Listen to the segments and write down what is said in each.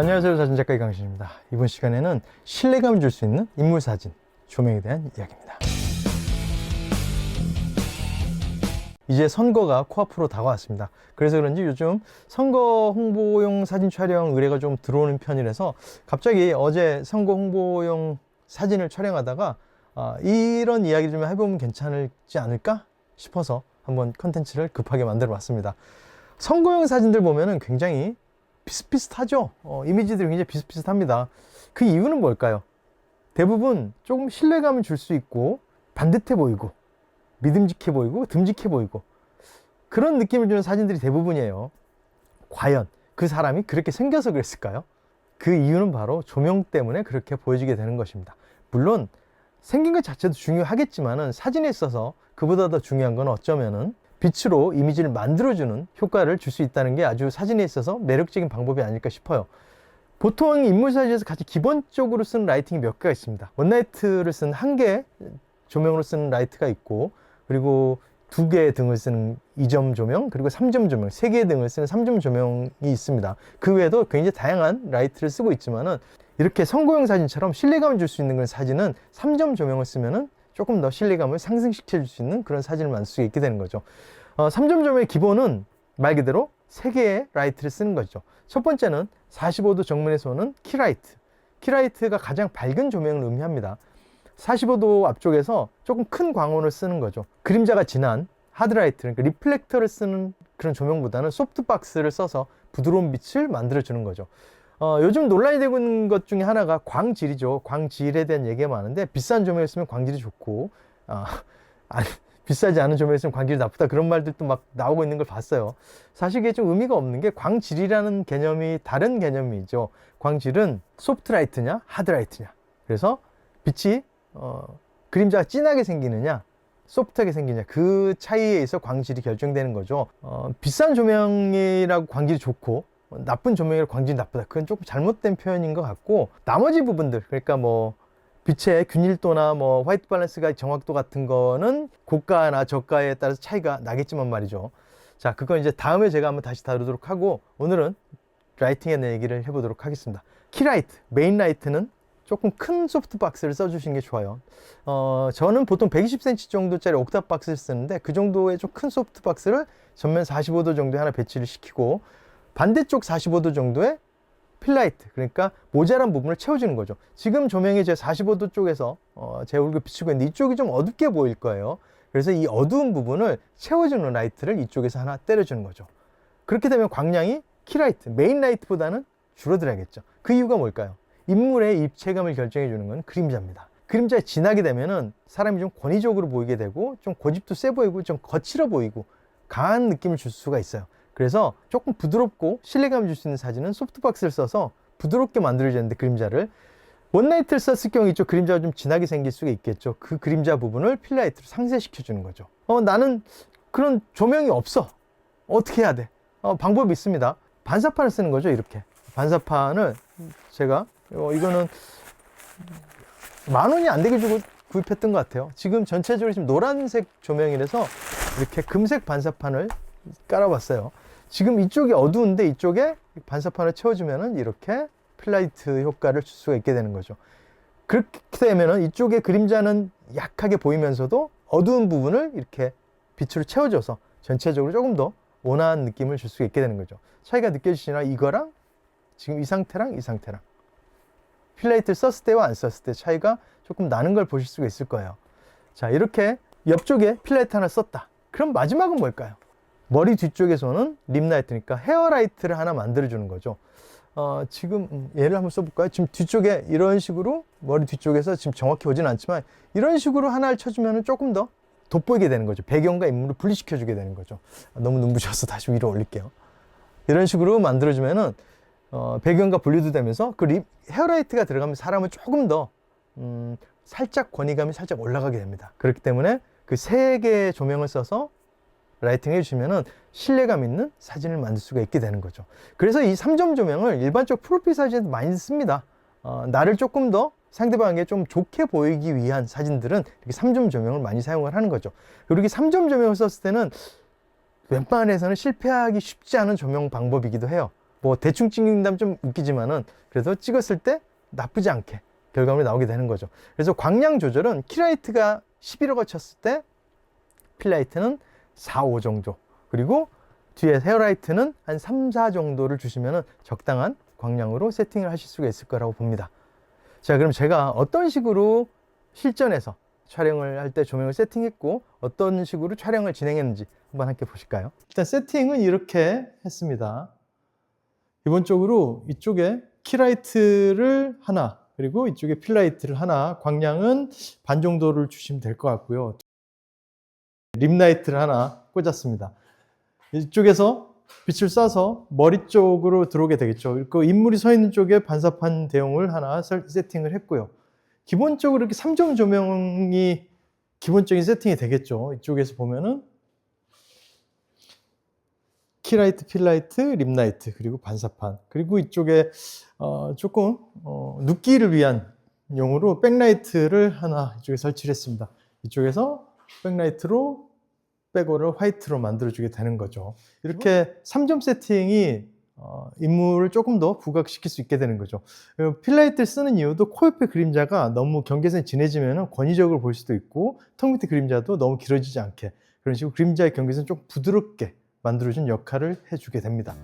안녕하세요, 사진작가 이강신입니다. 이번 시간에는 신뢰감을 줄 수 있는 인물사진, 조명에 대한 이야기입니다. 이제 선거가 코앞으로 다가왔습니다. 그래서 그런지 요즘 선거 홍보용 사진 촬영 의뢰가 좀 들어오는 편이라서 갑자기 어제 선거 홍보용 사진을 촬영하다가 이런 이야기를 좀 해보면 괜찮지 않을까 싶어서 한번 컨텐츠를 급하게 만들어 봤습니다. 선거용 사진들 보면은 굉장히 비슷비슷하죠. 이미지들이 굉장히 비슷비슷합니다. 그 이유는 뭘까요? 대부분 조금 신뢰감을 줄 수 있고 반듯해 보이고 믿음직해 보이고 듬직해 보이고 그런 느낌을 주는 사진들이 대부분이에요. 과연 그 사람이 그렇게 생겨서 그랬을까요? 그 이유는 바로 조명 때문에 그렇게 보여지게 되는 것입니다. 물론 생긴 것 자체도 중요하겠지만은 사진에 있어서 그보다 더 중요한 건 어쩌면은 빛으로 이미지를 만들어주는 효과를 줄 수 있다는 게 아주 사진에 있어서 매력적인 방법이 아닐까 싶어요. 보통 인물사진에서 가장 기본적으로 쓰는 라이팅이 몇 개가 있습니다. 원라이트를 쓴 한 개 조명으로 쓰는 라이트가 있고, 그리고 2개의 등을 쓰는 2점 조명, 그리고 3점 조명, 3개의 등을 쓰는 3점 조명이 있습니다. 그 외에도 굉장히 다양한 라이트를 쓰고 있지만은 이렇게 선거용 사진처럼 신뢰감을 줄 수 있는 그런 사진은 3점 조명을 쓰면은 조금 더 신뢰감을 상승시켜 줄 수 있는 그런 사진을 만들 수 있게 되는 거죠. 3점 조명의 기본은 말 그대로 3개의 라이트를 쓰는 거죠. 첫 번째는 45도 정면에서 오는 키라이트. 키라이트가 가장 밝은 조명을 의미합니다. 45도 앞쪽에서 조금 큰 광원을 쓰는 거죠. 그림자가 진한 하드라이트, 그러니까 리플렉터를 쓰는 그런 조명보다는 소프트박스를 써서 부드러운 빛을 만들어주는 거죠. 요즘 논란이 되고 있는 것 중에 하나가 광질이죠. 광질에 대한 얘기가 많은데, 비싼 조명을 쓰면 광질이 좋고 비싸지 않은 조명을 쓰면 광질이 나쁘다, 그런 말들도 막 나오고 있는 걸 봤어요. 사실 이게 좀 의미가 없는 게, 광질이라는 개념이 다른 개념이죠. 광질은 소프트라이트냐 하드라이트냐, 그래서 빛이 그림자가 진하게 생기느냐 소프트하게 생기냐, 그 차이에 있어 광질이 결정되는 거죠. 비싼 조명이라고 광질이 좋고 나쁜 조명이라고 광질이 나쁘다, 그건 조금 잘못된 표현인 것 같고, 나머지 부분들, 그러니까 뭐 빛의 균일도나 뭐 화이트 밸런스가 정확도 같은 거는 고가나 저가에 따라서 차이가 나겠지만 말이죠. 자, 그건 이제 다음에 제가 한번 다시 다루도록 하고, 오늘은 라이팅에 대한 얘기를 해보도록 하겠습니다. 키라이트, 메인 라이트는 조금 큰 소프트박스를 써주시는 게 좋아요. 저는 보통 120cm 정도짜리 옥탑 박스를 쓰는데, 그 정도의 좀 큰 소프트박스를 전면 45도 정도에 하나 배치를 시키고, 반대쪽 45도 정도의 필라이트, 그러니까 모자란 부분을 채워주는 거죠. 지금 조명이 제 45도 쪽에서 제 얼굴 비추고 있는데 이쪽이 좀 어둡게 보일 거예요. 그래서 이 어두운 부분을 채워주는 라이트를 이쪽에서 하나 때려주는 거죠. 그렇게 되면 광량이 키라이트, 메인 라이트보다는 줄어들어야겠죠. 그 이유가 뭘까요? 인물의 입체감을 결정해 주는 건 그림자입니다. 그림자에 진하게 되면은 사람이 좀 권위적으로 보이게 되고, 좀 고집도 세 보이고 좀 거칠어 보이고 강한 느낌을 줄 수가 있어요. 그래서 조금 부드럽고 신뢰감을 줄 수 있는 사진은 소프트박스를 써서 부드럽게 만들어지는데, 그림자를 원라이트를 썼을 경우 이쪽 그림자가 좀 진하게 생길 수가 있겠죠. 그 그림자 부분을 필라이트로 상쇄시켜 주는 거죠. 나는 그런 조명이 없어, 어떻게 해야 돼? 방법이 있습니다. 반사판을 쓰는 거죠. 이렇게 반사판을 제가 이거는 10,000원이 안 되게 주고 구입했던 것 같아요. 지금 전체적으로 지금 노란색 조명이라서 이렇게 금색 반사판을 깔아봤어요. 지금 이쪽이 어두운데 이쪽에 반사판을 채워주면은 이렇게 필라이트 효과를 줄 수가 있게 되는 거죠. 그렇게 되면은 이쪽에 그림자는 약하게 보이면서도 어두운 부분을 이렇게 빛으로 채워줘서 전체적으로 조금 더 온화한 느낌을 줄 수가 있게 되는 거죠. 차이가 느껴지시나요? 이거랑 지금 이 상태랑 이 상태랑 필라이트를 썼을 때와 안 썼을 때 차이가 조금 나는 걸 보실 수가 있을 거예요. 자, 이렇게 옆쪽에 필라이트 하나 썼다. 그럼 마지막은 뭘까요? 머리 뒤쪽에서는 립라이트니까 헤어라이트를 하나 만들어주는 거죠. 지금 얘를 한번 써볼까요? 지금 뒤쪽에 이런 식으로, 머리 뒤쪽에서 지금 정확히 오진 않지만 이런 식으로 하나를 쳐주면 조금 더 돋보이게 되는 거죠. 배경과 인물을 분리시켜주게 되는 거죠. 너무 눈부셔서 다시 위로 올릴게요. 이런 식으로 만들어주면은 배경과 분리도 되면서 그 헤어라이트가 들어가면 사람을 조금 더 살짝 권위감이 살짝 올라가게 됩니다. 그렇기 때문에 그 3개의 조명을 써서 라이팅 해주시면은 신뢰감 있는 사진을 만들 수가 있게 되는 거죠. 그래서 이 3점 조명을 일반적 프로필 사진에도 많이 씁니다. 나를 조금 더 상대방에게 좀 좋게 보이기 위한 사진들은 이렇게 3점 조명을 많이 사용을 하는 거죠. 그리고 이렇게 3점 조명을 썼을 때는 웬만해서는 실패하기 쉽지 않은 조명 방법이기도 해요. 뭐 대충 찍는다면 좀 웃기지만은 그래도 찍었을 때 나쁘지 않게 결과물이 나오게 되는 거죠. 그래서 광량 조절은 키라이트가 11호가 쳤을 때 필라이트는 4, 5 정도, 그리고 뒤에 헤어라이트는 한 3, 4 정도를 주시면 적당한 광량으로 세팅을 하실 수가 있을 거라고 봅니다. 자, 그럼 제가 어떤 식으로 실전에서 촬영을 할 때 조명을 세팅했고 어떤 식으로 촬영을 진행했는지 한번 함께 보실까요? 일단 세팅은 이렇게 했습니다. 기본적으로 이쪽에 키라이트를 하나, 그리고 이쪽에 필라이트를 하나, 광량은 반 정도를 주시면 될 것 같고요. 림라이트를 하나 꽂았습니다. 이쪽에서 빛을 쏴서 머리 쪽으로 들어오게 되겠죠. 그 인물이 서 있는 쪽에 반사판 대용을 하나 세팅을 했고요. 기본적으로 이렇게 3점 조명이 기본적인 세팅이 되겠죠. 이쪽에서 보면은 키라이트, 필라이트, 림라이트, 그리고 반사판, 그리고 이쪽에 조금 눕기를 위한 용으로 백라이트를 하나 이쪽에 설치를 했습니다. 이쪽에서 백라이트로 백오를 화이트로 만들어주게 되는 거죠. 이렇게 3점 세팅이 인물을 조금 더 부각시킬 수 있게 되는 거죠. 필라이트를 쓰는 이유도 코 옆에 그림자가 너무 경계선이 진해지면 권위적으로 볼 수도 있고, 턱 밑에 그림자도 너무 길어지지 않게, 그런 식으로 그림자의 경계선을 좀 부드럽게 만들어준 역할을 해주게 됩니다.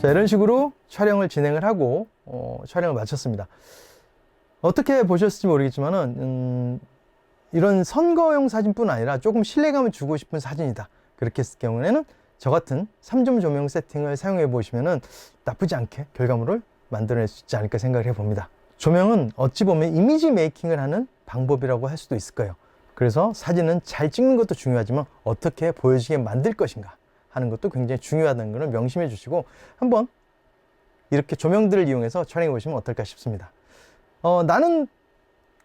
자, 이런 식으로 촬영을 진행을 하고 촬영을 마쳤습니다. 어떻게 보셨을지 모르겠지만은 이런 선거용 사진뿐 아니라 조금 신뢰감을 주고 싶은 사진이다, 그렇게 했을 경우에는 저 같은 3점 조명 세팅을 사용해 보시면은 나쁘지 않게 결과물을 만들어낼 수 있지 않을까 생각을 해봅니다. 조명은 어찌 보면 이미지 메이킹을 하는 방법이라고 할 수도 있을 거예요. 그래서 사진은 잘 찍는 것도 중요하지만 어떻게 보여지게 만들 것인가 하는 것도 굉장히 중요하다는 것을 명심해 주시고 한번 이렇게 조명들을 이용해서 촬영해 보시면 어떨까 싶습니다. 나는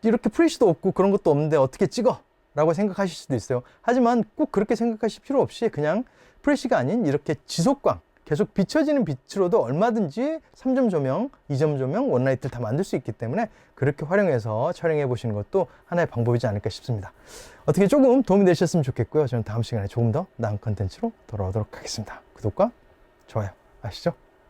이렇게 프레시도 없고 그런 것도 없는데 어떻게 찍어? 라고 생각하실 수도 있어요. 하지만 꼭 그렇게 생각하실 필요 없이 그냥 프레시가 아닌 이렇게 지속광, 계속 비춰지는 빛으로도 얼마든지 3점 조명, 2점 조명, 원라이트를 다 만들 수 있기 때문에 그렇게 활용해서 촬영해 보시는 것도 하나의 방법이지 않을까 싶습니다. 어떻게 조금 도움이 되셨으면 좋겠고요. 저는 다음 시간에 조금 더 나은 컨텐츠로 돌아오도록 하겠습니다. 구독과 좋아요 아시죠?